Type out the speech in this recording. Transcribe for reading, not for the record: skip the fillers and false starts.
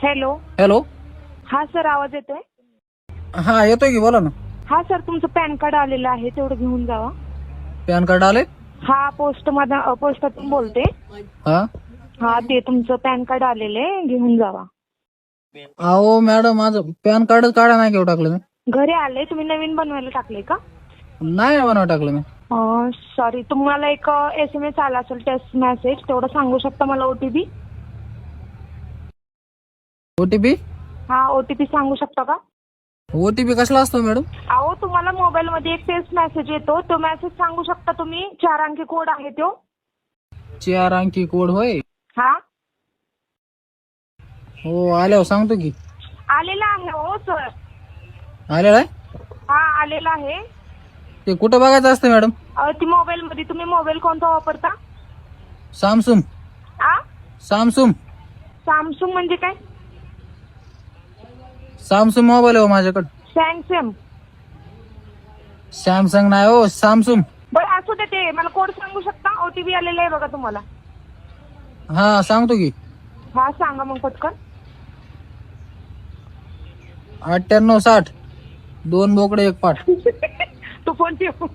Hello. Hello. हा sir, आवाज येतोय? हा येतोय की, बोला ना. हा सर, तुमचं पॅन कार्ड आलेलं आहे, तेवढं घेऊन जावा. पॅन कार्ड आले? हा, पोस्टातून बोलते. हा. हा, ते तुमचं पॅन कार्ड आलेलं आहे, घेऊन जावा. अहो मॅडम, माझं पॅन कार्ड काढा नाही घेऊ टाकलं मी. घरी आले, तुम्ही नवीन बनवायला टाकले का? नाही बनवा टाकलं मी. सॉरी, तुम्हाला एक SMS आला असेल, टेक्स्ट मेसेज, तेवढं सांगू शकता मला OTP? OTP? हा, OTP सांगू शकता का? OTP कसला असतो मॅडम? अहो, तुम्हाला मोबाईल मध्ये एक टेक्स्ट मेसेज येतो, तो मेसेज सांगू शकता तुम्ही? 4 अंकी कोड आहे तो. 4 अंकी कोड होय? हा. हो, आल्यावर सांगतो की. आलेला आहे हो सर. आलेला आहे? हा, आलेला आहे. ते कुठं बघायचं असतं मॅडम? ती मोबाईल मध्ये. तुम्ही मोबाईल कोणता वापरता? सॅमसंग. सॅमसंग. सॅमसंग म्हणजे काय? सॅमसंग मोबाईल आहे हो माझ्याकडे. सॅमसंग. सॅमसंग नाही हो, सॅमसंग. बरं, असू दे. ते मला कोड सांगू शकता? OTP आलेला आहे बघा तुम्हाला. हा, सांगतो की. हा, सांगा मग पटकन. 9860 2 बोकडे 1 पाठ. तू फोन ठेव.